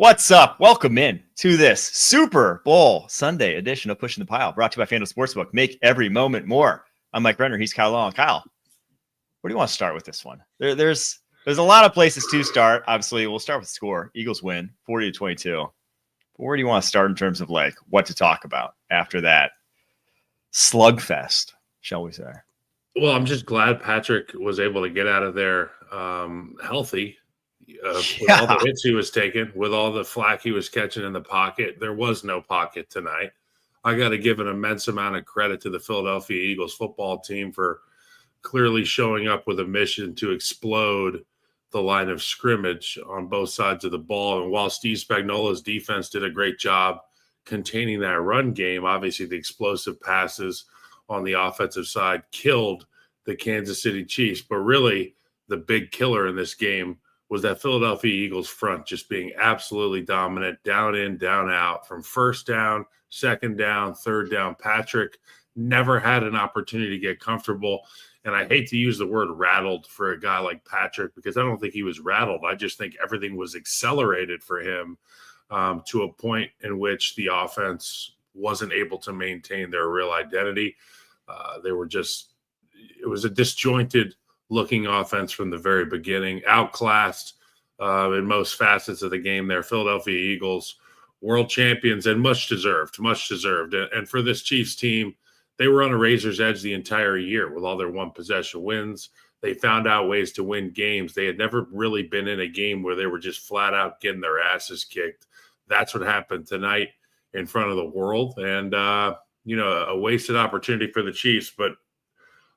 What's up? Welcome in to this Super Bowl Sunday edition of Pushing the Pile, brought to you by FanDuel Sportsbook. Make every moment more. I'm Mike Renner. He's Kyle Long. Kyle, where do you want to start with this one? There's a lot of places to start. Obviously, we'll start with the score. Eagles win 40-22. But where do you want to start in terms of like what to talk about after that slugfest, shall we say? Well, I'm just glad Patrick was able to get out of there healthy. With all the hits he was taking, with all the flack he was catching in the pocket. There was no pocket tonight. I got to give an immense amount of credit to the Philadelphia Eagles football team for clearly showing up with a mission to explode the line of scrimmage on both sides of the ball. And while Steve Spagnuolo's defense did a great job containing that run game, obviously the explosive passes on the offensive side killed the Kansas City Chiefs. But really, the big killer in this game was that Philadelphia Eagles front just being absolutely dominant, down in, down out, from first down, second down, third down. Patrick never had an opportunity to get comfortable. And I hate to use the word rattled for a guy like Patrick because I don't think he was rattled. I just think everything was accelerated for him to a point in which the offense wasn't able to maintain their real identity. It was a disjointed looking offense from the very beginning, outclassed in most facets of the game there. Philadelphia Eagles, world champions, and much deserved. And for this Chiefs team, they were on a razor's edge the entire year with all their one-possession wins. They found out ways to win games. They had never really been in a game where they were just flat out getting their asses kicked. That's what happened tonight in front of the world. And, a wasted opportunity for the Chiefs, but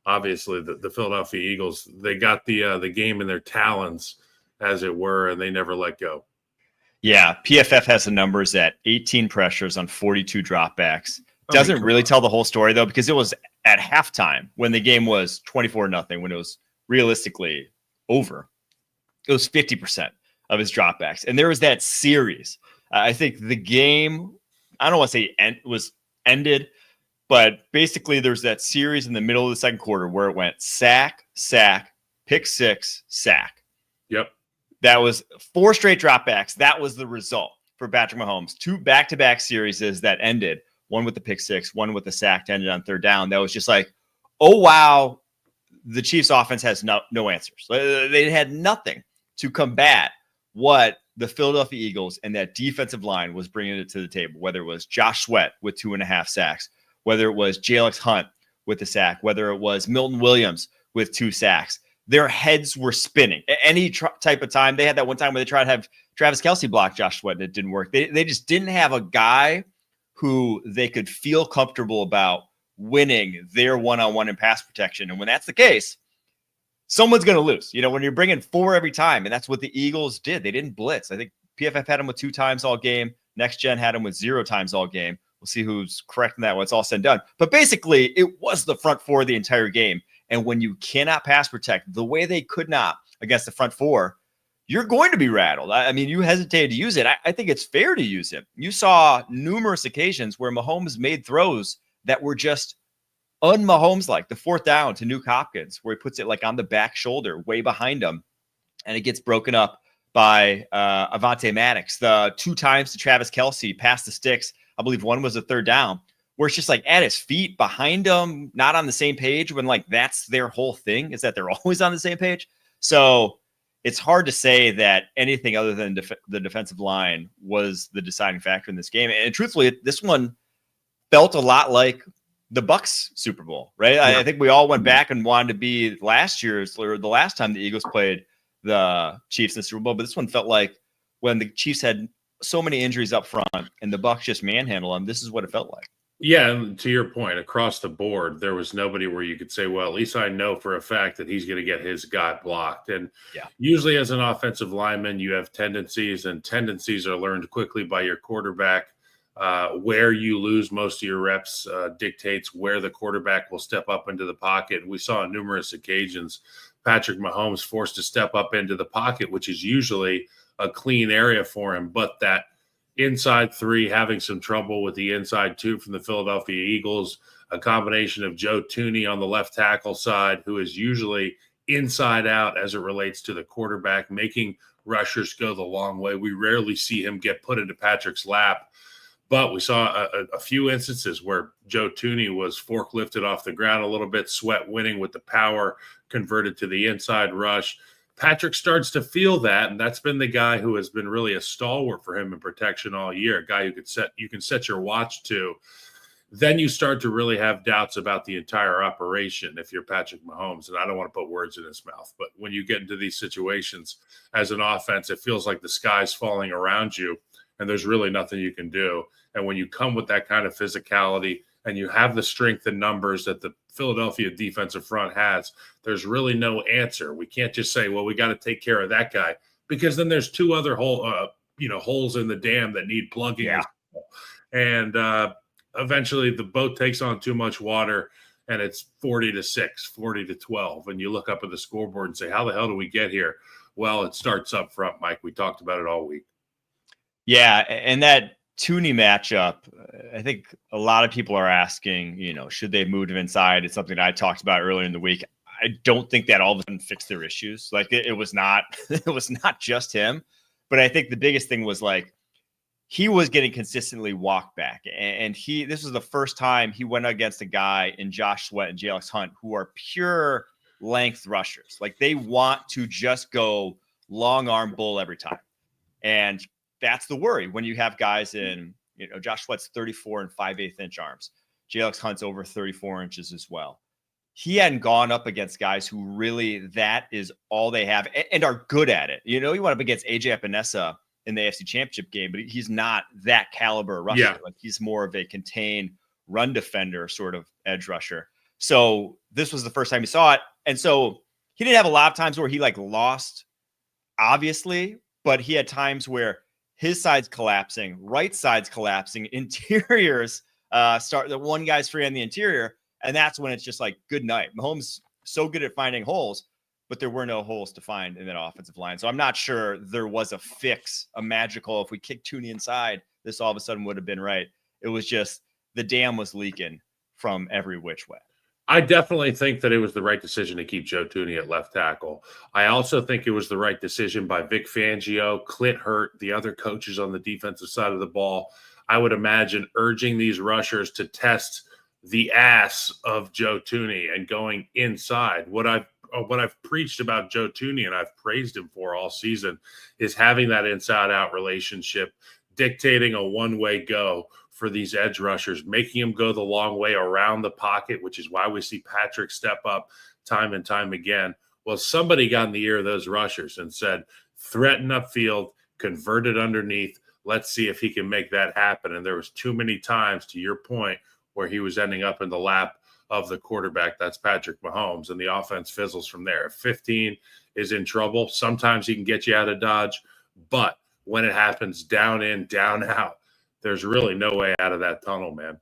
obviously, the Philadelphia Eagles, they got the game in their talons, as it were, and they never let go. Yeah, PFF has the numbers at 18 pressures on 42 dropbacks. Doesn't really tell the whole story, though, because it was at halftime when the game was 24-0, when it was realistically over. It was 50% of his dropbacks. And there was that series. I think the game, I don't want to say was ended, but basically, there's that series in the middle of the second quarter where it went sack, pick six, sack. Yep. That was 4 straight dropbacks. That was the result for Patrick Mahomes. 2 back-to-back series that ended, one with the pick six, one with the sack to ended on third down. That was just like, oh, wow, the Chiefs offense has no answers. They had nothing to combat what the Philadelphia Eagles and that defensive line was bringing it to the table, whether it was Josh Sweat with 2.5 sacks, whether it was Jalen Hunt with the sack, whether it was Milton Williams with 2 sacks. Their heads were spinning. Any type of time. They had that one time where they tried to have Travis Kelce block Josh Sweat, and it didn't work. They just didn't have a guy who they could feel comfortable about winning their one-on-one in pass protection. And when that's the case, someone's going to lose. When you're bringing 4 every time, and that's what the Eagles did. They didn't blitz. I think PFF had them with 2 times all game. Next Gen had them with 0 times all game. We'll see who's correct in that when it's all said and done. But basically, it was the front 4 the entire game. And when you cannot pass protect the way they could not against the front 4, you're going to be rattled. I mean, you hesitated to use it. I think it's fair to use it. You saw numerous occasions where Mahomes made throws that were just un-Mahomes like. The 4th down to Nuke Hopkins, where he puts it like on the back shoulder, way behind him, and it gets broken up by Avonte Maddox. The 2 times to Travis Kelce past the sticks. I believe one was a 3rd down, where it's just like at his feet, behind him, not on the same page, when like that's their whole thing, is that they're always on the same page. So it's hard to say that anything other than the defensive line was the deciding factor in this game. And truthfully, this one felt a lot like the Bucs Super Bowl, right? Yeah. I think we all went back and wanted to be last year's, or the last time the Eagles played the Chiefs in the Super Bowl. But this one felt like when the Chiefs had so many injuries up front and the Bucs just manhandle them, this is what it felt like. Yeah, and to your point, across the board, there was nobody where you could say, well, at least I know for a fact that he's going to get his guy blocked. And usually as an offensive lineman, you have tendencies, and tendencies are learned quickly by your quarterback. Where you lose most of your reps dictates where the quarterback will step up into the pocket. And we saw on numerous occasions Patrick Mahomes forced to step up into the pocket, which is usually a clean area for him, but that inside 3 having some trouble with the inside 2 from the Philadelphia Eagles, a combination of Joe Thuney on the left tackle side, who is usually inside out as it relates to the quarterback, making rushers go the long way. We rarely see him get put into Patrick's lap, but we saw a few instances where Joe Thuney was forklifted off the ground a little bit, sweat winning with the power, converted to the inside rush. Patrick starts to feel that, and that's been the guy who has been really a stalwart for him in protection all year, a guy you can set your watch to. Then you start to really have doubts about the entire operation if you're Patrick Mahomes. And I don't want to put words in his mouth, but when you get into these situations as an offense, it feels like the sky's falling around you and there's really nothing you can do. And when you come with that kind of physicality and you have the strength and numbers that the Philadelphia defensive front has, there's really no answer. We can't just say, well, we got to take care of that guy, because then there's two other holes in the dam that need plugging. Yeah. And eventually the boat takes on too much water and it's 40-6, 40-12. And you look up at the scoreboard and say, how the hell do we get here? Well, it starts up front, Mike. We talked about it all week. Yeah. And that Thuney matchup, I think a lot of people are asking, should they move him inside? It's something that I talked about earlier in the week. I don't think that all of a sudden fixed their issues. Like it was not, it was not just him, but I think the biggest thing was like, he was getting consistently walked back, and this was the first time he went against a guy in Josh Sweat and Jalen Hunt who are pure length rushers. Like they want to just go long arm bull every time. And that's the worry when you have guys in, Josh Sweat's 34 and 5/8 inch arms. Jalen Hunt's over 34 inches as well. He hadn't gone up against guys who really, that is all they have and are good at it. He went up against AJ Epinesa in the AFC Championship game, but he's not that caliber rusher. Yeah. Like he's more of a contained run defender sort of edge rusher. So this was the first time he saw it. And so he didn't have a lot of times where he lost, obviously, but he had times where his side's collapsing, right side's collapsing, interiors the one guy's free on the interior. And that's when it's just like, good night. Mahomes so good at finding holes, but there were no holes to find in that offensive line. So I'm not sure there was a fix, a magical, if we kick Thuney inside, this all of a sudden would have been right. It was just the dam was leaking from every which way. I definitely think that it was the right decision to keep Joe Thuney at left tackle. I also think it was the right decision by Vic Fangio, Clint Hurt, the other coaches on the defensive side of the ball. I would imagine urging these rushers to test the ass of Joe Thuney and going inside. What I've preached about Joe Thuney and I've praised him for all season is having that inside-out relationship, dictating a one-way go for these edge rushers, making them go the long way around the pocket, which is why we see Patrick step up time and time again. Well, somebody got in the ear of those rushers and said, threaten upfield, convert it underneath. Let's see if he can make that happen. And there was too many times, to your point, where he was ending up in the lap of the quarterback. That's Patrick Mahomes, and the offense fizzles from there. If 15 is in trouble, sometimes he can get you out of Dodge, but when it happens down in, down out, there's really no way out of that tunnel, man.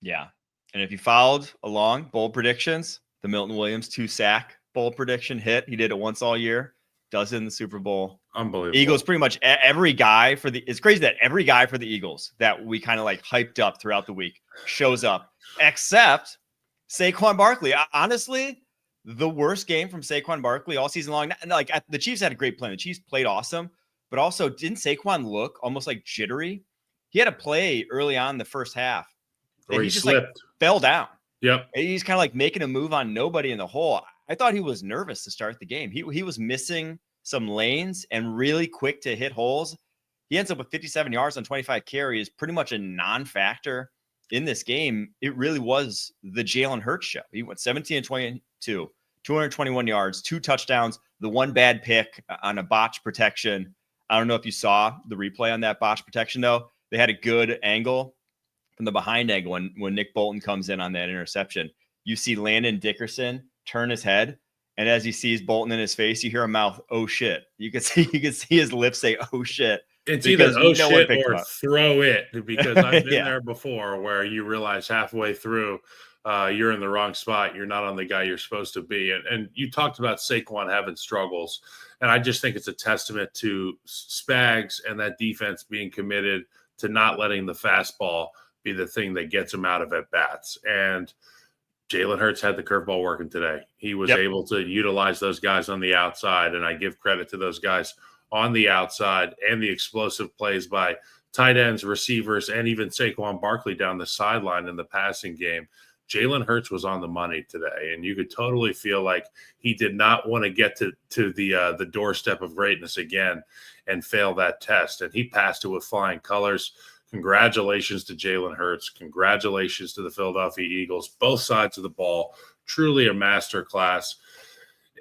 Yeah. And if you followed along bold predictions, the Milton Williams 2-sack bold prediction hit. He did it once all year, does it in the Super Bowl. Unbelievable. Eagles, pretty much every guy it's crazy that every guy for the Eagles that we kind of hyped up throughout the week shows up, except Saquon Barkley. Honestly, the worst game from Saquon Barkley all season long. The Chiefs had a great plan. The Chiefs played awesome, but also didn't Saquon look almost jittery? He had a play early on in the first half Or he slipped. Fell down. Yep. He's kind of making a move on nobody in the hole. I thought he was nervous to start the game. He was missing some lanes and really quick to hit holes. He ends up with 57 yards on 25 carries, pretty much a non-factor in this game. It really was the Jalen Hurts show. He went 17 and 22, 221 yards, 2 touchdowns, the one bad pick on a botch protection. I don't know if you saw the replay on that botch protection, though. They had a good angle from the behind angle when Nick Bolton comes in on that interception. You see Landon Dickerson turn his head, and as he sees Bolton in his face, you hear a mouth, "Oh shit!" You can see his lips say, "Oh shit." It's either "oh shit" or "throw it," because I've been Yeah. there before, where you realize halfway through you're in the wrong spot. You're not on the guy you're supposed to be. And you talked about Saquon having struggles, and I just think it's a testament to Spags and that defense being committed to not letting the fastball be the thing that gets him out of at bats. And Jalen Hurts had the curveball working today. He was able to utilize those guys on the outside, and I give credit to those guys on the outside and the explosive plays by tight ends, receivers, and even Saquon Barkley down the sideline in the passing game. Jalen Hurts was on the money today, and you could totally feel like he did not want to get to the doorstep of greatness again and fail that test, and he passed it with flying colors. Congratulations to Jalen Hurts. Congratulations to the Philadelphia Eagles. Both sides of the ball, truly a masterclass.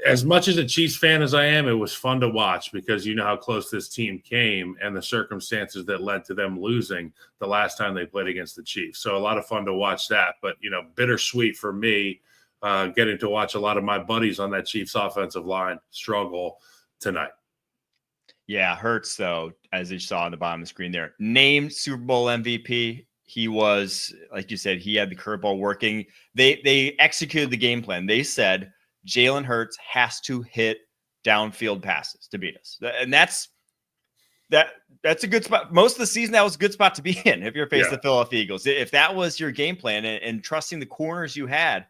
As much as a Chiefs fan as I am, it was fun to watch because you know how close this team came and the circumstances that led to them losing the last time they played against the Chiefs. So a lot of fun to watch that. But, bittersweet for me getting to watch a lot of my buddies on that Chiefs offensive line struggle tonight. Yeah, Hurts, though, as you saw on the bottom of the screen there, named Super Bowl MVP. He was, like you said, he had the curveball working. They executed the game plan. They said Jalen Hurts has to hit downfield passes to beat us. And that's a good spot. Most of the season, that was a good spot to be in if you're facing the Philadelphia Eagles. If that was your game plan and trusting the corners you had,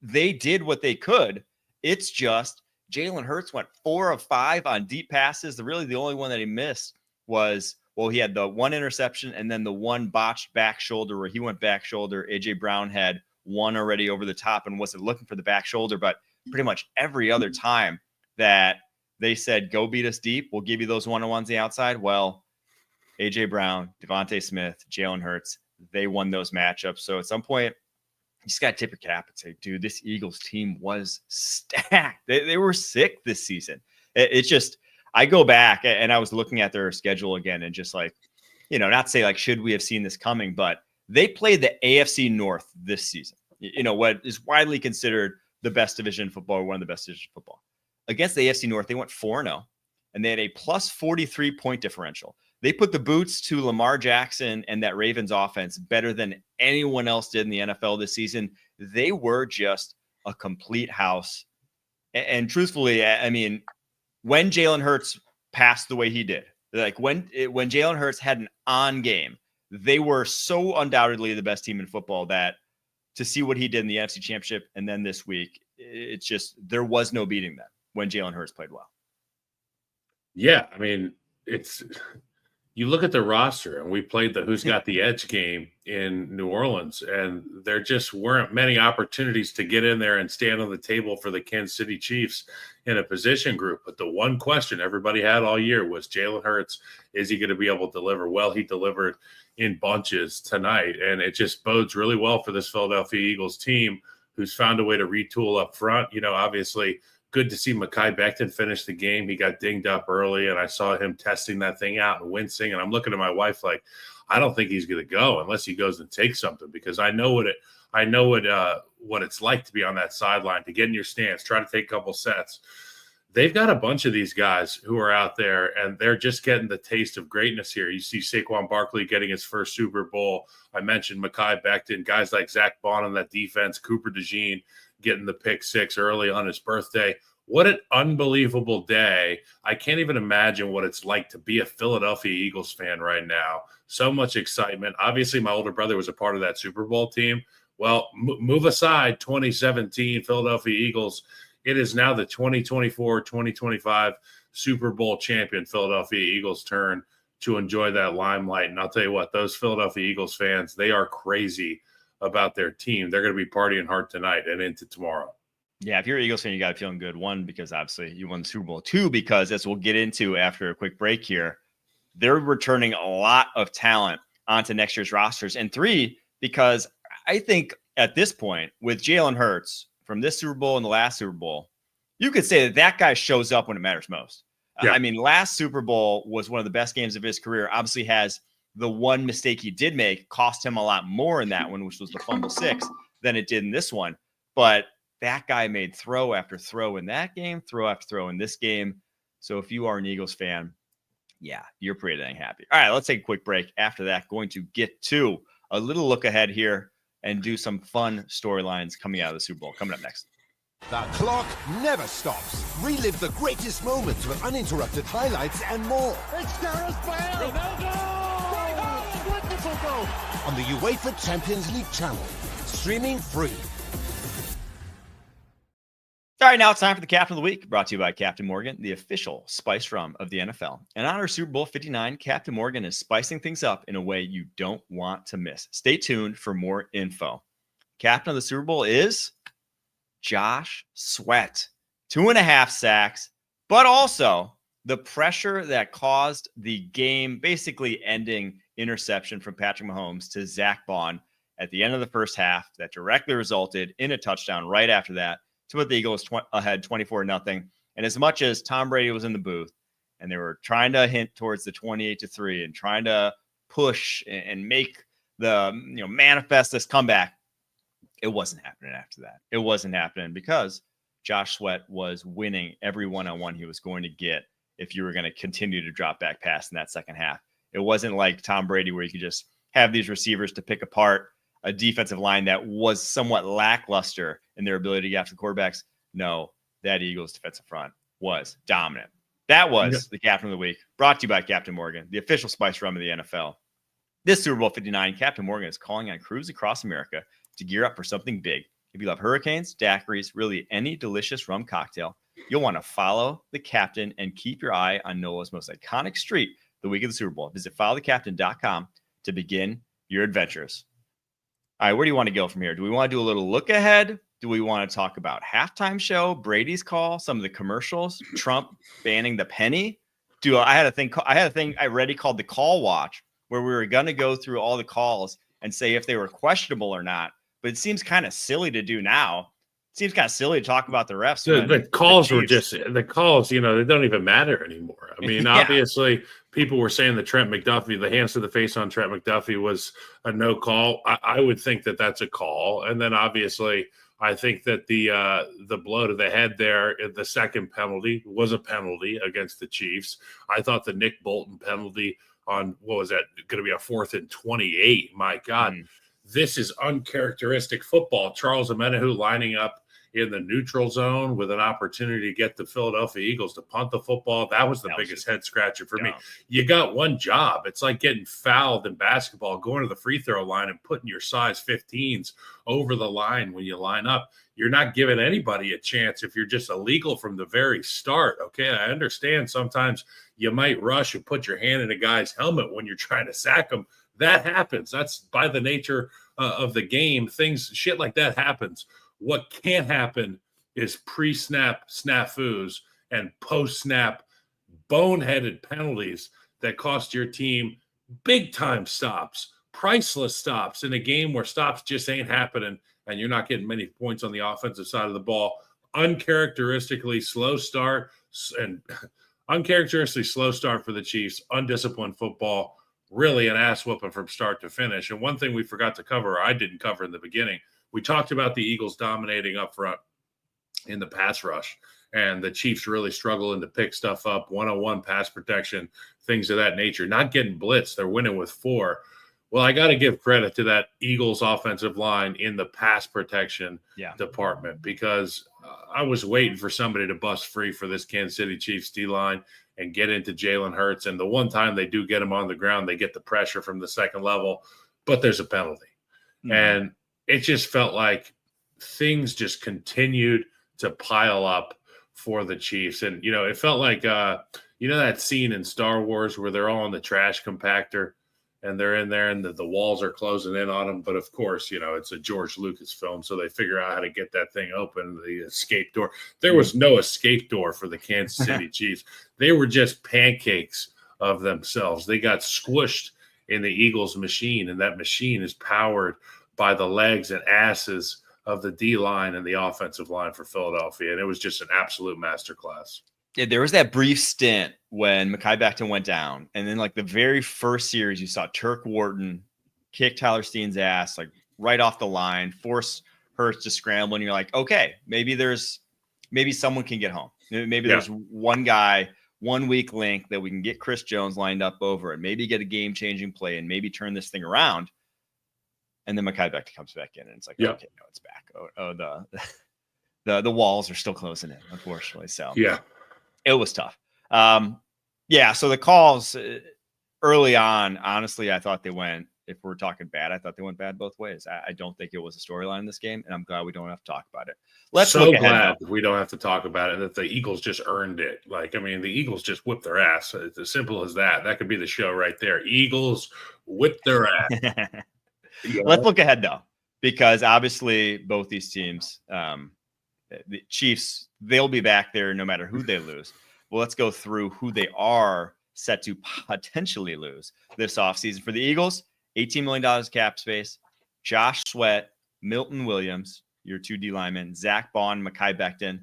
they did what they could. It's just Jalen Hurts went 4 of 5 on deep passes. The only one that he missed was, he had the one interception and then the one botched back shoulder where he went back shoulder. A.J. Brown had one already over the top and wasn't looking for the back shoulder, but pretty much every other time that they said, go beat us deep, we'll give you those one-on-ones on the outside. Well, A.J. Brown, Devontae Smith, Jalen Hurts, they won those matchups. So at some point, you just got to tip your cap and say, dude, this Eagles team was stacked. They were sick this season. It's just, I go back and I was looking at their schedule again and just like, not to say like, should we have seen this coming, but they played the AFC North this season. What is widely considered the best division in football, or one of the best divisions in football. Against the AFC North, they went 4-0, and they had a plus 43 point differential. They put the boots to Lamar Jackson and that Ravens offense better than anyone else did in the NFL this season. They were just a complete house. And truthfully, I mean, when Jalen Hurts passed the way he did, like when Jalen Hurts had an on game, they were so undoubtedly the best team in football that to see what he did in the NFC Championship and then this week, it's just, there was no beating them when Jalen Hurts played well. Yeah, I mean, you look at the roster, and we played the Who's Got the Edge game in New Orleans, and there just weren't many opportunities to get in there and stand on the table for the Kansas City Chiefs in a position group. But the one question everybody had all year was Jalen Hurts, is he going to be able to deliver? Well, he delivered in bunches tonight, and it just bodes really well for this Philadelphia Eagles team who's found a way to retool up front. Obviously, good to see Mekhi Becton finish the game. He got dinged up early, and I saw him testing that thing out and wincing. And I'm looking at my wife like, I don't think he's going to go unless he goes and takes something, because I know what it's like to be on that sideline, to get in your stance, try to take a couple sets. They've got a bunch of these guys who are out there, and they're just getting the taste of greatness here. You see Saquon Barkley getting his first Super Bowl. I mentioned Mekhi Becton, guys like Zach Bond on that defense, Cooper DeJean getting the pick 6 early on his birthday. What an unbelievable day. I can't even imagine what it's like to be a Philadelphia Eagles fan right now. So much excitement. Obviously, my older brother was a part of that Super Bowl team. Well, move aside 2017 Philadelphia Eagles. It is now the 2024-2025 Super Bowl champion Philadelphia Eagles turn to enjoy that limelight. And I'll tell you what, those Philadelphia Eagles fans, they are crazy about their team. They're going to be partying hard tonight and into tomorrow. Yeah, if you're an Eagles fan, you got to feeling good. 1, because obviously you won the Super Bowl. 2, because as we'll get into after a quick break here, they're returning a lot of talent onto next year's rosters. And 3, because I think at this point with Jalen Hurts from this Super Bowl and the last Super Bowl, you could say that guy shows up when it matters most. Yeah. I mean, last Super Bowl was one of the best games of his career. Obviously has the one mistake he did make cost him a lot more in that one, which was the fumble 6, than it did in this one. But that guy made throw after throw in that game, throw after throw in this game. So if you are an Eagles fan, yeah, you're pretty dang happy. All right, let's take a quick break. After that, going to get to a little look ahead here and do some fun storylines coming out of the Super Bowl. Coming up next. The clock never stops. Relive the greatest moments with uninterrupted highlights and more. It's Gareth Bale! Ronaldo! Wonderful goal! On the UEFA Champions League channel. Streaming free. All right, now it's time for the Captain of the Week, brought to you by Captain Morgan, the official spice rum of the NFL. And on our Super Bowl 59, Captain Morgan is spicing things up in a way you don't want to miss. Stay tuned for more info. Captain of the Super Bowl is Josh Sweat. 2.5 sacks, but also the pressure that caused the game basically ending interception from Patrick Mahomes to Zach Bond at the end of the first half that directly resulted in a touchdown right after that to put the Eagles ahead 24-0. And as much as Tom Brady was in the booth and they were trying to hint towards the 28-3 and trying to push and make the, manifest this comeback, it wasn't happening after that. It wasn't happening because Josh Sweat was winning every one-on-one he was going to get if you were going to continue to drop back pass in that second half. It wasn't like Tom Brady where you could just have these receivers to pick apart a defensive line that was somewhat lackluster in their ability to get after the quarterbacks. No, that Eagles defensive front was dominant. That was the Captain of the Week, brought to you by Captain Morgan, the official spice rum of the NFL. This Super Bowl 59, Captain Morgan is calling on crews across America to gear up for something big. If you love hurricanes, daiquiris, really any delicious rum cocktail, you'll want to follow the Captain and keep your eye on NOLA's most iconic street the week of the Super Bowl. Visit followthecaptain.com to begin your adventures. All right, where do you want to go from here? Do we want to do a little look ahead? Do we want to talk about halftime show, Brady's call, some of the commercials, Trump banning the penny? I had a thing I already called the call watch, where we were going to go through all the calls and say if they were questionable or not. But it seems kind of silly to do now. It seems kind of silly to talk about the refs. The calls were just the calls, they don't even matter anymore. I mean, obviously, people were saying that Trent McDuffie, the hands to the face on Trent McDuffie was a no call. I would think that that's a call. And then obviously, I think that the blow to the head there, the second penalty was a penalty against the Chiefs. I thought the Nick Bolton penalty on, what was that, going to be a 4th and 28. My God, this is uncharacteristic football. Charles Omenihu lining up in the neutral zone with an opportunity to get the Philadelphia Eagles to punt the football. That was the biggest head scratcher for me. You got one job. It's like getting fouled in basketball, going to the free throw line and putting your size 15s over the line when you line up. You're not giving anybody a chance if you're just illegal from the very start. Okay, I understand sometimes you might rush and put your hand in a guy's helmet when you're trying to sack him. That happens. That's by the nature of the game. Shit like that happens. What can't happen is pre-snap snafus and post-snap boneheaded penalties that cost your team big-time stops, priceless stops in a game where stops just ain't happening and you're not getting many points on the offensive side of the ball. Uncharacteristically slow start for the Chiefs, undisciplined football, really an ass whooping from start to finish. And one thing we forgot to cover, or I didn't cover in the beginning, we talked about the Eagles dominating up front in the pass rush, and the Chiefs really struggling to pick stuff up, one-on-one pass protection, things of that nature. Not getting blitzed. They're winning with 4. Well, I got to give credit to that Eagles offensive line in the pass protection department, because I was waiting for somebody to bust free for this Kansas City Chiefs D-line and get into Jalen Hurts. And the one time they do get him on the ground, they get the pressure from the second level, but there's a penalty. And it just felt like things just continued to pile up for the Chiefs. And, it felt like, that scene in Star Wars where they're all in the trash compactor and they're in there and the walls are closing in on them. But of course, it's a George Lucas film, so they figure out how to get that thing open, the escape door. There was no escape door for the Kansas City Chiefs. They were just pancakes of themselves. They got squished in the Eagles machine, and that machine is powered by the legs and asses of the D-line and the offensive line for Philadelphia. And it was just an absolute masterclass. Yeah, there was that brief stint when Mekhi Becton went down. And then like the very first series, you saw Turk Wharton kick Tyler Steen's ass, like right off the line, force Hurts to scramble. And you're like, okay, maybe someone can get home. Maybe there's one guy, one weak link that we can get Chris Jones lined up over and maybe get a game-changing play and maybe turn this thing around. And then Mekhi Becton comes back in, and it's like, okay, no, it's back. The walls are still closing in, unfortunately. So it was tough. So the calls early on, honestly, I thought they went if we're talking bad, I thought they went bad both ways. I don't think it was a storyline in this game, and I'm glad we don't have to talk about it. Let's so look ahead, glad though. we don't have to talk about it, that the Eagles just earned it. Like, I mean, the Eagles just whipped their ass. It's as simple as that. That could be the show right there. Eagles whipped their ass. Let's look ahead, though, because obviously both these teams, the Chiefs, they'll be back there no matter who they lose. Well, let's go through who they are set to potentially lose this offseason. For the Eagles, $18 million cap space, Josh Sweat, Milton Williams, your 2 D linemen, Zach Bond, Mekhi Becton,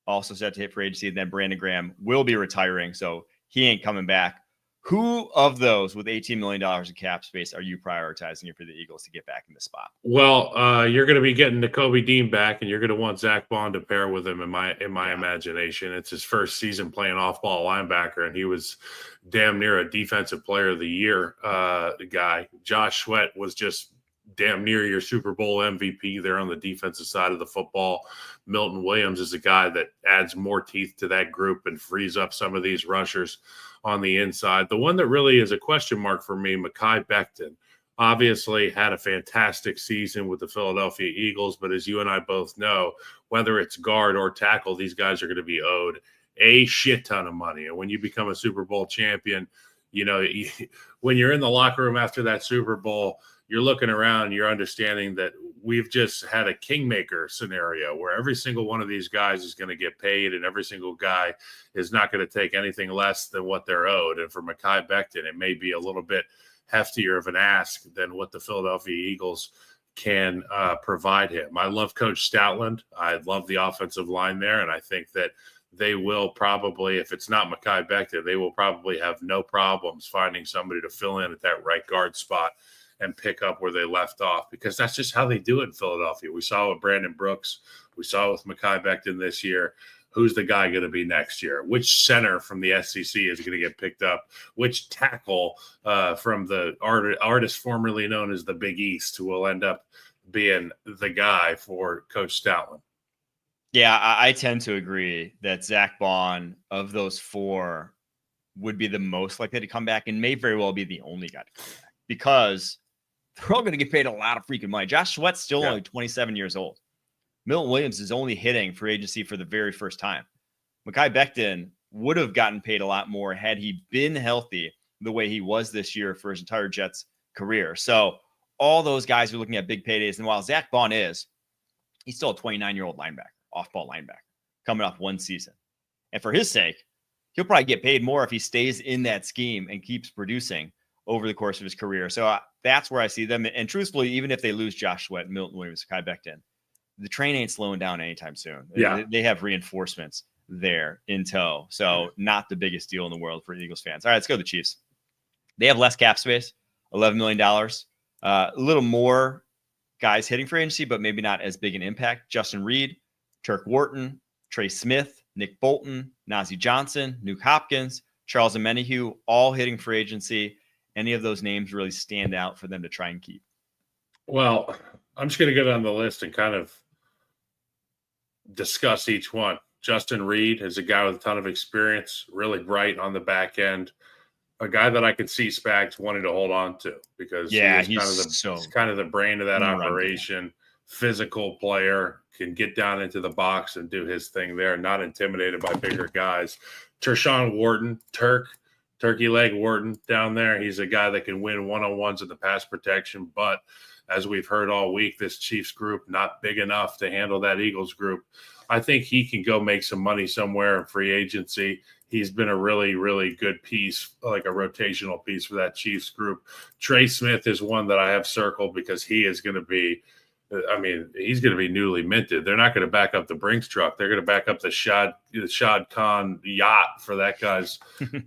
also set to hit free agency. And then Brandon Graham will be retiring, so he ain't coming back. Who of those with $18 million in cap space are you prioritizing for the Eagles to get back in the spot? Well, you're going to be getting Nakobe Dean back, and you're going to want Zach Bond to pair with him. In my imagination, it's his first season playing off-ball linebacker, and he was damn near a defensive player of the year guy. Josh Sweat was just damn near your Super Bowl MVP there on the defensive side of the football. Milton Williams is a guy that adds more teeth to that group and frees up some of these rushers on the inside. The one that really is a question mark for me, Mekhi Becton, obviously had a fantastic season with the Philadelphia Eagles, but as you and I both know, whether it's guard or tackle, these guys are going to be owed a shit ton of money. And when you become a Super Bowl champion, you know, when you're in the locker room after that Super Bowl, you're looking around, you're understanding that we've just had a kingmaker scenario where every single one of these guys is going to get paid, and every single guy is not going to take anything less than what they're owed. And for Mekhi Becton, it may be a little bit heftier of an ask than what the Philadelphia Eagles can provide him. I love Coach Stoutland. I love the offensive line there, and I think that they will probably, if it's not Mekhi Becton, they will probably have no problems finding somebody to fill in at that right guard spot and pick up where they left off, because that's just how they do it in Philadelphia. We saw it with Brandon Brooks. We saw it with Mekhi Becton this year. Who's the guy going to be next year? Which center from the SEC is going to get picked up? Which tackle from the artist formerly known as the Big East who will end up being the guy for Coach Stoutland? Yeah, I tend to agree that Zach Bond, of those 4, would be the most likely to come back and may very well be the only guy to come back, because they're all going to get paid a lot of freaking money. Josh Sweat's still only 27 years old. Milton Williams is only hitting free agency for the very first time. Mekhi Becton would have gotten paid a lot more had he been healthy the way he was this year for his entire Jets career. So all those guys are looking at big paydays. And while Zach Bond he's still a 29-year-old linebacker, off-ball linebacker, coming off 1 season. And for his sake, he'll probably get paid more if he stays in that scheme and keeps producing over the course of his career. So that's where I see them. And truthfully, even if they lose Josh Sweat, Milton Williams, Mekhi Becton, the train ain't slowing down anytime soon. Yeah. They have reinforcements there in tow. So not the biggest deal in the world for Eagles fans. All right, let's go to the Chiefs. They have less cap space, $11 million. A little more guys hitting free agency, but maybe not as big an impact. Justin Reed, Turk Wharton, Trey Smith, Nick Bolton, Najee Johnson, Nuke Hopkins, Charles Omenihu, all hitting free agency. Any of those names really stand out for them to try and keep? Well, I'm just going to go down the list and kind of discuss each one. Justin Reed is a guy with a ton of experience, really bright on the back end, a guy that I could see Spags wanting to hold on to, because he's kind of the brain of that operation, physical player, can get down into the box and do his thing there, not intimidated by bigger guys. Tershawn Wharton, Turkey Leg Wharton down there. He's a guy that can win one-on-ones in the pass protection, but as we've heard all week, this Chiefs group not big enough to handle that Eagles group. I think he can go make some money somewhere in free agency. He's been a really, really good piece, like a rotational piece for that Chiefs group. Trey Smith is one that I have circled because he is going to be, he's going to be newly minted. They're not going to back up the Brinks truck. They're going to back up the Shad Khan yacht for that guy's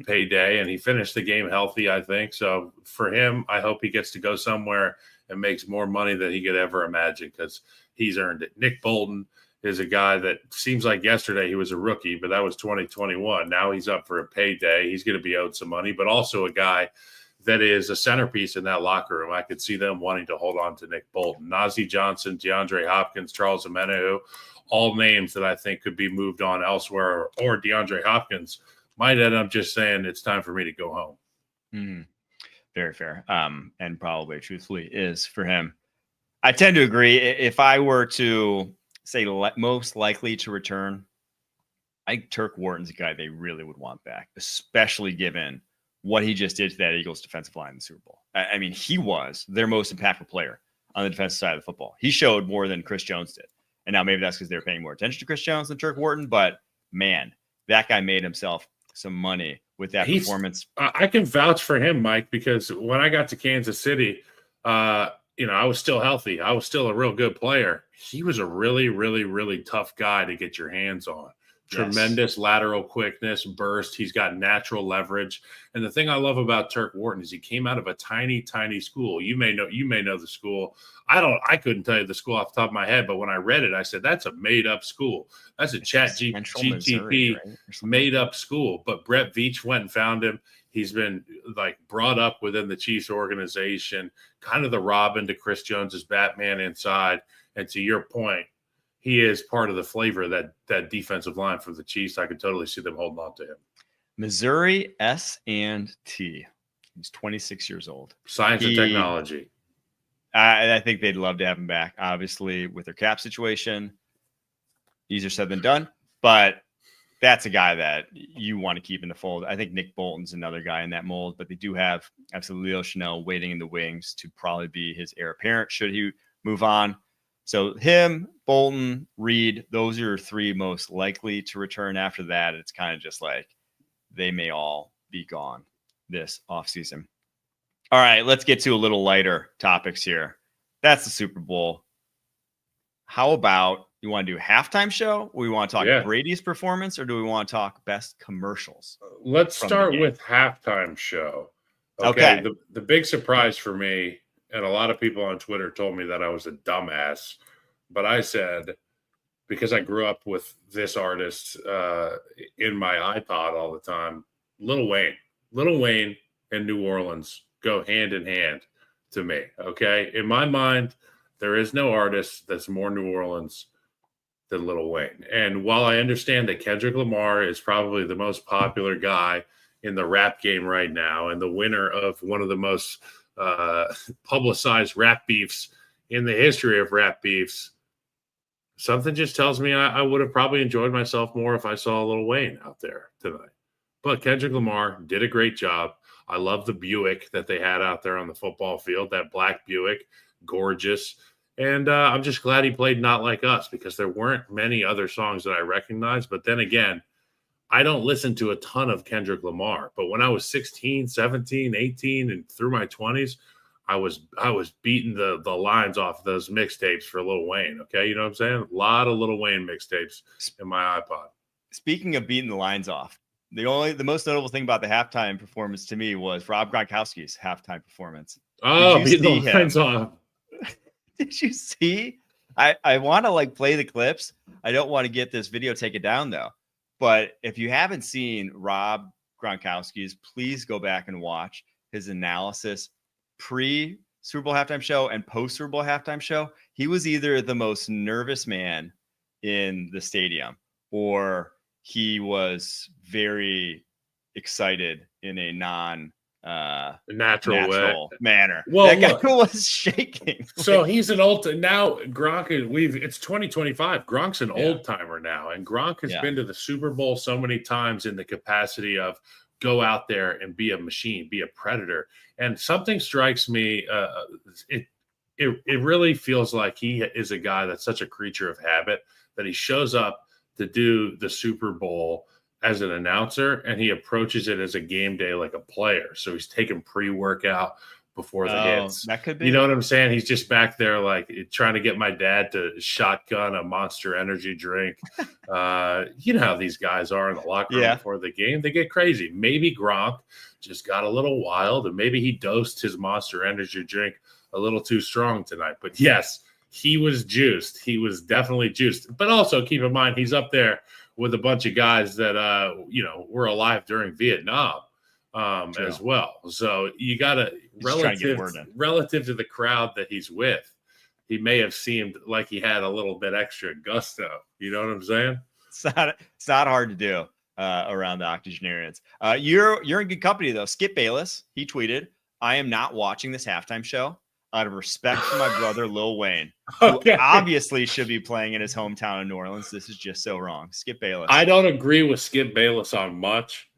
payday. And he finished the game healthy, I think. So for him, I hope he gets to go somewhere and makes more money than he could ever imagine, because he's earned it. Nick Bolton is a guy that seems like yesterday he was a rookie, but that was 2021. Now he's up for a payday. He's going to be owed some money, but also a guy that is a centerpiece in that locker room. I could see them wanting to hold on to Nick Bolton. Najee Johnson, DeAndre Hopkins, Charles Omenihu, all names that I think could be moved on elsewhere, or DeAndre Hopkins might end up just saying it's time for me to go home. Very fair. And probably truthfully is for him. I tend to agree. If I were to say most likely to return, I think Turk Wharton's a guy they really would want back, especially given what he just did to that Eagles defensive line in the Super Bowl. I mean, he was their most impactful player on the defensive side of the football. He showed more than Chris Jones did. And now maybe that's because they're paying more attention to Chris Jones than Turk Wharton. But man, that guy made himself some money with that performance. I can vouch for him, Mike, because when I got to Kansas City, I was still healthy. I was still a real good player. He was a really, really, really tough guy to get your hands on. Tremendous lateral quickness, burst. He's got natural leverage. And the thing I love about Turk Wharton is he came out of a tiny, tiny school. You may know the school. I couldn't tell you the school off the top of my head, but when I read it, I said, that's a made up school. That's a GTP made up school. But Brett Veach went and found him. He's been brought up within the Chiefs organization, kind of the Robin to Chris Jones's Batman inside. And to your point, he is part of the flavor of that defensive line for the Chiefs. I could totally see them holding on to him. Missouri S&T. He's 26 years old. Science and technology. I think they'd love to have him back. Obviously, with their cap situation, easier said than done. But that's a guy that you want to keep in the fold. I think Nick Bolton's another guy in that mold. But they do have absolutely Leo Chanel waiting in the wings to probably be his heir apparent should he move on. So him, Bolton, Reed, those are your three most likely to return. After that, it's kind of just like they may all be gone this offseason. All right, let's get to a little lighter topics here. That's the Super Bowl. How about you want to do halftime show? Or we want to talk Brady's performance, or do we want to talk best commercials? Let's start with halftime show. Okay. The big surprise for me, and a lot of people on Twitter told me that I was a dumbass, but I said, because I grew up with this artist in my iPod all the time, Lil Wayne and New Orleans go hand in hand to me. Okay. In my mind, there is no artist that's more New Orleans than Lil Wayne. And while I understand that Kendrick Lamar is probably the most popular guy in the rap game right now, and the winner of one of the most publicized rap beefs in the history of rap beefs, something just tells me I would have probably enjoyed myself more if I saw Lil Wayne out there tonight. But Kendrick Lamar did a great job. I love the Buick that they had out there on the football field, that black Buick, gorgeous. And I'm just glad he played Not Like Us, because there weren't many other songs that I recognized. But then again, I don't listen to a ton of Kendrick Lamar. But when I was 16, 17, 18, and through my 20s, I was beating the lines off those mixtapes for Lil Wayne. Okay, you know what I'm saying? A lot of Lil Wayne mixtapes in my iPod. Speaking of beating the lines off, the most notable thing about the halftime performance to me was Rob Gronkowski's halftime performance. Oh, beating the lines off. Did you see? I want to play the clips. I don't want to get this video taken down though. But if you haven't seen Rob Gronkowski's, please go back and watch his analysis pre-Super Bowl halftime show and post-Super Bowl halftime show. He was either the most nervous man in the stadium, or he was very excited in a natural manner. Well, that guy was shaking. So he's an old now. Gronk it's 2025. Gronk's an old timer now, and Gronk has been to the Super Bowl so many times in the capacity of go out there and be a machine, be a predator. And something strikes me. It really feels like he is a guy that's such a creature of habit that he shows up to do the Super Bowl as an announcer, and he approaches it as a game day like a player. So he's taking pre-workout before the hits. That could be. You know what I'm saying? He's just back there trying to get my dad to shotgun a Monster Energy drink. You know how these guys are in the locker room before the game. They get crazy. Maybe Gronk just got a little wild, and maybe he dosed his Monster Energy drink a little too strong tonight. But yes, he was juiced. He was definitely juiced. But also keep in mind, he's up there with a bunch of guys that, were alive during Vietnam as well. So you got to, relative to the crowd that he's with, he may have seemed like he had a little bit extra gusto. You know what I'm saying? It's not hard to do around the octogenarians. You're in good company, though. Skip Bayless, he tweeted, I am not watching this halftime show out of respect for my brother Lil Wayne, Okay. who obviously should be playing in his hometown of New Orleans. This is just so wrong. Skip Bayless. I don't agree with Skip Bayless on much,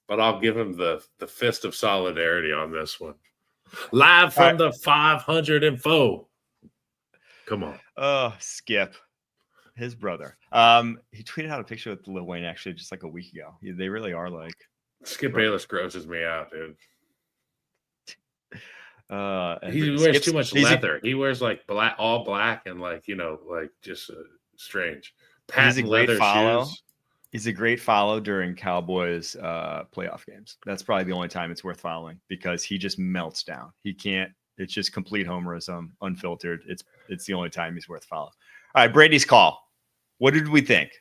but I'll give him the fist of solidarity on this one. Live from the 504. Come on. Oh, Skip. His brother. He tweeted out a picture with Lil Wayne actually just like a week ago. They really are like Skip Bayless grosses me out, dude. He wears Skip's, too much leather. He wears like all black and like, like just strange. Patent leather shoes. He's a great follow during Cowboys playoff games. That's probably the only time it's worth following because he just melts down. He can't. It's just complete homerism, unfiltered. It's the only time he's worth following. All right, Brady's call. What did we think?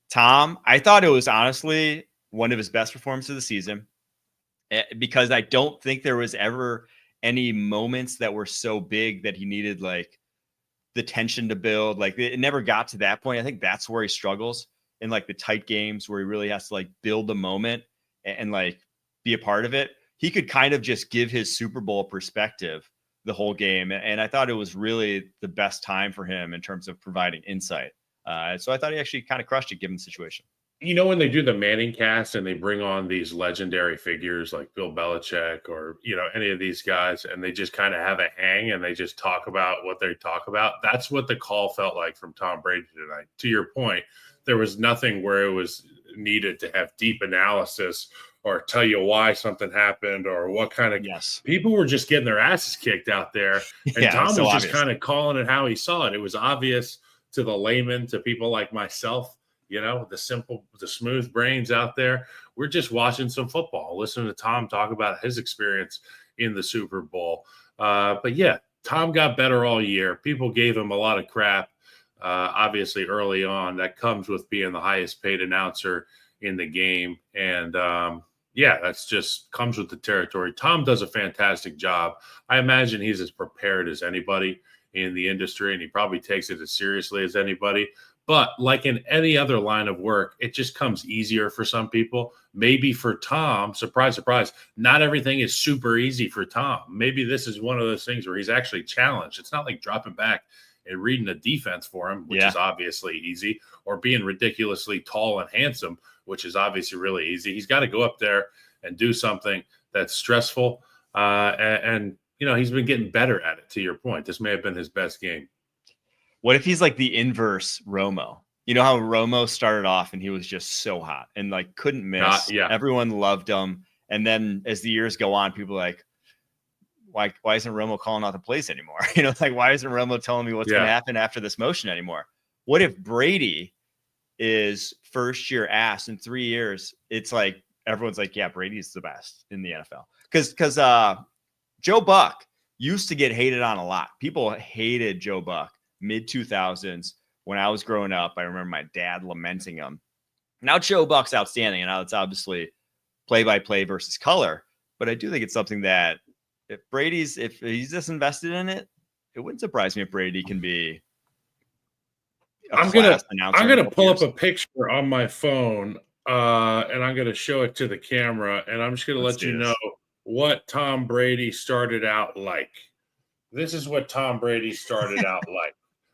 Tom, I thought it was honestly one of his best performances of the season because I don't think there was ever any moments that were so big that he needed like the tension to build. Like it never got to that point. I think that's where he struggles in like the tight games where he really has to like build the moment and like be a part of it. He could kind of just give his Super Bowl perspective the whole game. And I thought it was really the best time for him in terms of providing insight. So I thought he actually kind of crushed it given the situation. When they do the Manning cast and they bring on these legendary figures like Bill Belichick or, any of these guys, and they just kind of have a hang and they just talk about what they talk about. That's what the call felt like from Tom Brady tonight. To your point, there was nothing where it was needed to have deep analysis or tell you why something happened or what kind of people were just getting their asses kicked out there. And Tom was just kind of calling it how he saw it. It was obvious to the layman, to people like myself, the smooth brains out there. We're just watching some football, listening to Tom talk about his experience in the Super Bowl. But yeah, Tom got better all year. People gave him a lot of crap. Obviously early on, that comes with being the highest paid announcer in the game. And that's just comes with the territory. Tom does a fantastic job. I imagine he's as prepared as anybody in the industry, and he probably takes it as seriously as anybody. But like in any other line of work, it just comes easier for some people. Maybe for Tom, surprise, surprise, not everything is super easy for Tom. Maybe this is one of those things where he's actually challenged. It's not like dropping back and reading a defense for him, which is obviously easy, or being ridiculously tall and handsome, which is obviously really easy. He's got to go up there and do something that's stressful. And he's been getting better at it, to your point. This may have been his best game. What if he's like the inverse Romo? You know how Romo started off and he was just so hot and like couldn't miss. Everyone loved him. And then as the years go on, people are like, why isn't Romo calling out the plays anymore? Why isn't Romo telling me what's going to happen after this motion anymore? What if Brady is first year ass in 3 years? It's like, everyone's like, yeah, Brady's the best in the NFL. Because Joe Buck used to get hated on a lot. People hated Joe Buck mid 2000s when I was growing up. I remember my dad lamenting him. Now Joe Buck's outstanding, and now it's obviously play-by-play versus color. But I do think it's something that if he's just invested in it, it wouldn't surprise me if Brady can be. I'm gonna pull up a picture on my phone, and I'm gonna show it to the camera, and I'm just gonna let you know what Tom Brady started out like. This is what Tom Brady started out like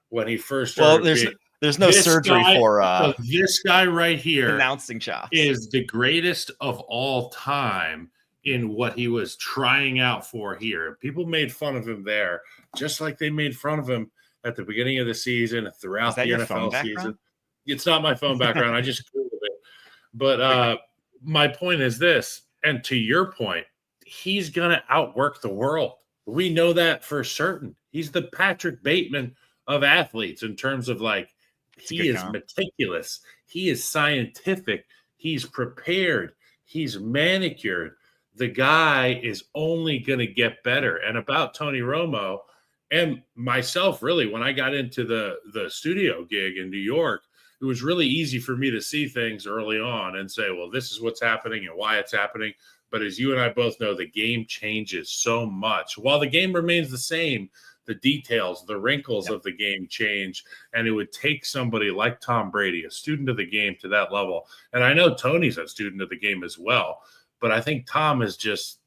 when he first started. Well, there's no surgery for this guy right here. Announcing shots is the greatest of all time in what he was trying out for here. People made fun of him there, just like they made fun of him at the beginning of the season, throughout the NFL season. It's not my phone background. I just Googled it. But my point is this, and to your point, he's going to outwork the world. We know that for certain. He's the Patrick Bateman of athletes in terms of he is meticulous. He is scientific. He's prepared. He's manicured. The guy is only going to get better. And about Tony Romo and myself, really, when I got into the studio gig in New York, it was really easy for me to see things early on and say, well, this is what's happening and why it's happening. But as you and I both know, the game changes so much. While the game remains the same, the details, the wrinkles of the game change. And it would take somebody like Tom Brady, a student of the game, to that level. And I know Tony's a student of the game as well. But I think Tom is just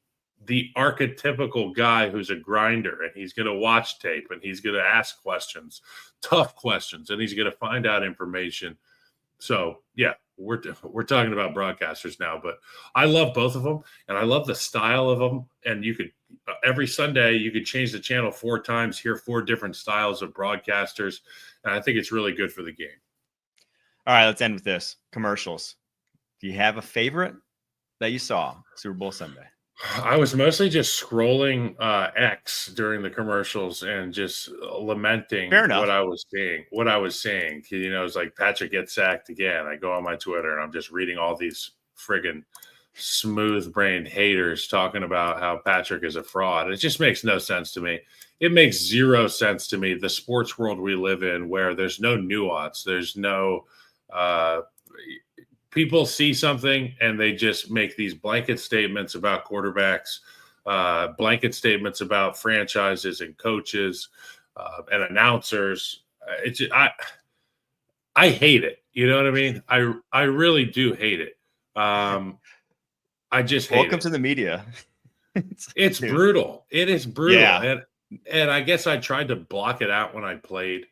the archetypical guy who's a grinder, and he's going to watch tape, and he's going to ask questions, tough questions, and he's going to find out information. So, yeah, we're talking about broadcasters now, but I love both of them, and I love the style of them. And you could every Sunday you could change the channel 4 times, hear 4 different styles of broadcasters, and I think it's really good for the game. All right, let's end with this. Commercials. Do you have a favorite that you saw Super Bowl Sunday? I was mostly just scrolling X during the commercials and just lamenting what I was seeing. You know, it's like Patrick gets sacked again. I go on my Twitter and I'm just reading all these friggin' smooth-brained haters talking about how Patrick is a fraud. It just makes no sense to me. It makes zero sense to me. The sports world we live in, where there's no nuance, there's no people see something and they just make these blanket statements about quarterbacks, blanket statements about franchises and coaches and announcers. I hate it. You know what I mean? I really do hate it. I just hate Welcome it. to the media. It's brutal. It is brutal. Yeah. And I guess I tried to block it out when I played.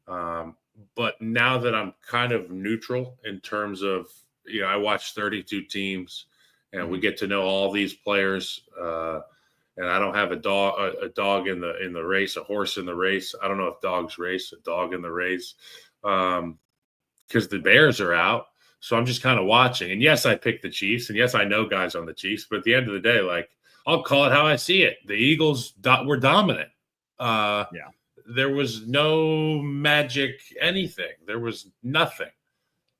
But now that I'm kind of neutral in terms of, you know, I watch 32 teams and we get to know all these players. And I don't have a dog in the race, a horse in the race. I don't know if dogs race, a dog in the race. Because the Bears are out. So I'm just kind of watching. And yes, I picked the Chiefs. And yes, I know guys on the Chiefs. But at the end of the day, like, I'll call it how I see it. The Eagles were dominant. There was no magic anything. There was nothing.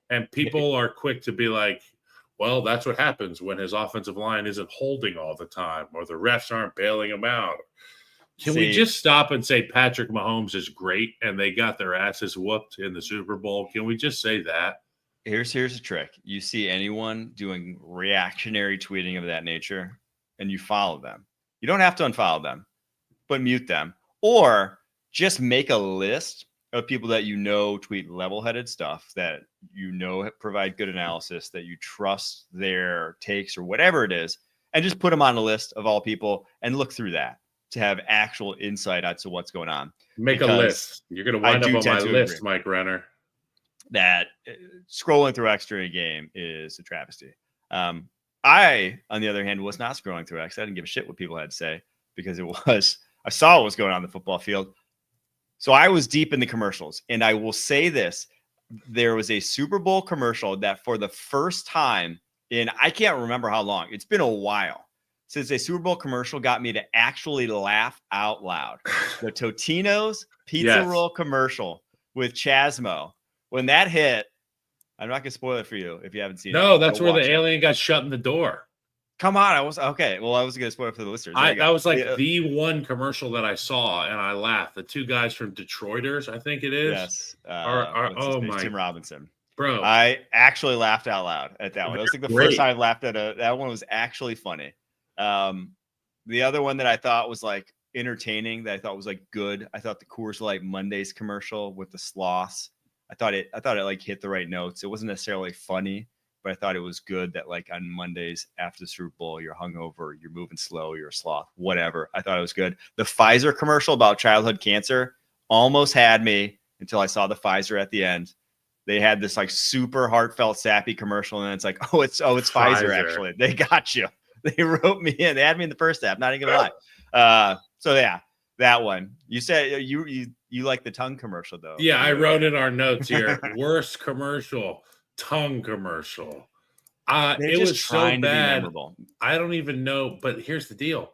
And people are quick to be like, well, that's what happens when his offensive line isn't holding all the time or the refs aren't bailing him out. Can we just stop and say Patrick Mahomes is great and they got their asses whooped in the Super Bowl? Can we just say that? Here's a trick. You see anyone doing reactionary tweeting of that nature and you follow them. You don't have to unfollow them, but mute them. Or just make a list of people that you know tweet level-headed stuff, that you know provide good analysis, that you trust their takes or whatever it is, and just put them on a list of all people and look through that to have actual insight as to what's going on. Make a list. You're going to wind up on my list, Mike Renner. That scrolling through X during a game is a travesty. I, on the other hand, was not scrolling through X. I didn't give a shit what people had to say because I saw what was going on in the football field. So I was deep in the commercials, and I will say this. There was a Super Bowl commercial that for the first time in, I can't remember how long, it's been a while since a Super Bowl commercial got me to actually laugh out loud. The Totino's pizza roll commercial with Chasmo. When that hit, I'm not going to spoil it for you if you haven't seen it. No, that's where the alien got shut in the door. Come on. I was okay. Well, I was going to spoil it for the listeners. That was like the one commercial that I saw and I laughed. The 2 guys from Detroiters, I think it is. Yes. Tim Robinson. Bro. I actually laughed out loud at that one. It was like the first time I laughed at that one was actually funny. The other one that I thought was like entertaining, that I thought was like good. I thought the Coors Light Mondays commercial with the sloths. I thought it like hit the right notes. It wasn't necessarily funny, but I thought it was good that like on Mondays after the Super Bowl, you're hungover, you're moving slow, you're a sloth, whatever. I thought it was good. The Pfizer commercial about childhood cancer almost had me until I saw the Pfizer at the end. They had this like super heartfelt, sappy commercial, and it's like, it's Pfizer actually. They got you. They wrote me in. They had me in the first half. Not even gonna lie. So yeah, that one. You said you like the tongue commercial though. Yeah, I wrote in our notes here. Worst commercial. Tongue commercial. It was so bad. I don't even know, but here's the deal.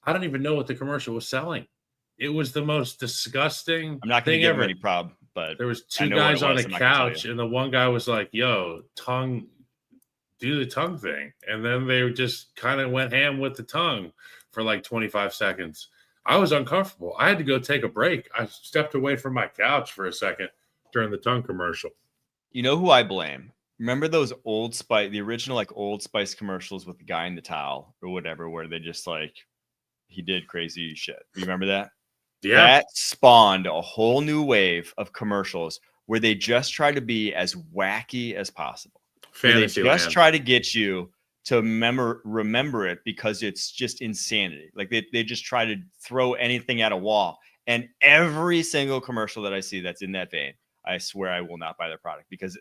I don't even know what the commercial was selling. It was the most disgusting. I'm not going to give him any prob, but there was 2 guys on a couch, and the one guy was like, "Yo, tongue, do the tongue thing," and then they just kind of went ham with the tongue for like 25 seconds. I was uncomfortable. I had to go take a break. I stepped away from my couch for a second during the tongue commercial. You know who I blame? Remember those Old Spice, the original like Old Spice commercials with the guy in the towel or whatever, where they just like, he did crazy shit. You remember that? Yeah. That spawned a whole new wave of commercials where they just try to be as wacky as possible. They just try to get you to remember it because it's just insanity. Like they just try to throw anything at a wall. And every single commercial that I see that's in that vein, I swear I will not buy their product because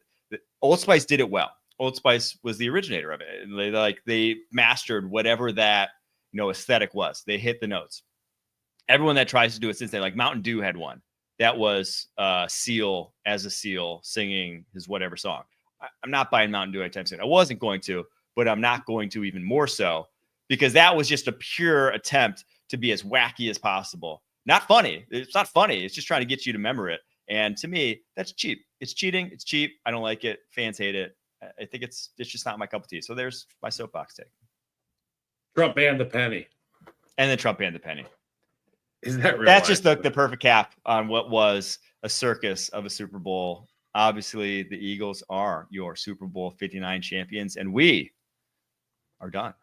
Old Spice did it well. Old Spice was the originator of it. They mastered whatever that, aesthetic was. They hit the notes. Everyone that tries to do it since then, like Mountain Dew had one. That was Seal as a Seal singing his whatever song. I'm not buying Mountain Dew anytime soon. I wasn't going to, but I'm not going to even more so because that was just a pure attempt to be as wacky as possible. Not funny. It's not funny. It's just trying to get you to remember it. And to me, that's cheap. It's cheating. It's cheap. I don't like it. Fans hate it. I think it's just not my cup of tea. So there's my soapbox take. Trump and the penny. And then Trump and the penny. Is that real? That's just the perfect cap on what was a circus of a Super Bowl. Obviously, the Eagles are your Super Bowl 59 champions, and we are done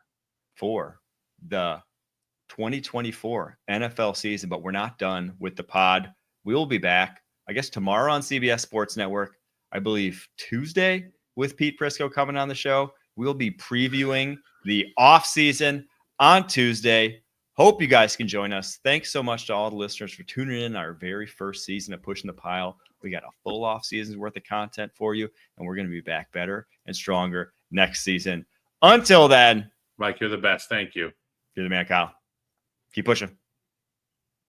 for the 2024 NFL season, but we're not done with the pod. We will be back, I guess, tomorrow on CBS Sports Network. I believe Tuesday with Pete Prisco coming on the show. We'll be previewing the off season on Tuesday. Hope you guys can join us. Thanks so much to all the listeners for tuning in our very first season of Pushing the Pile. We got a full off season's worth of content for you, and we're going to be back better and stronger next season. Until then, Mike, you're the best. Thank you. You're the man, Kyle. Keep pushing.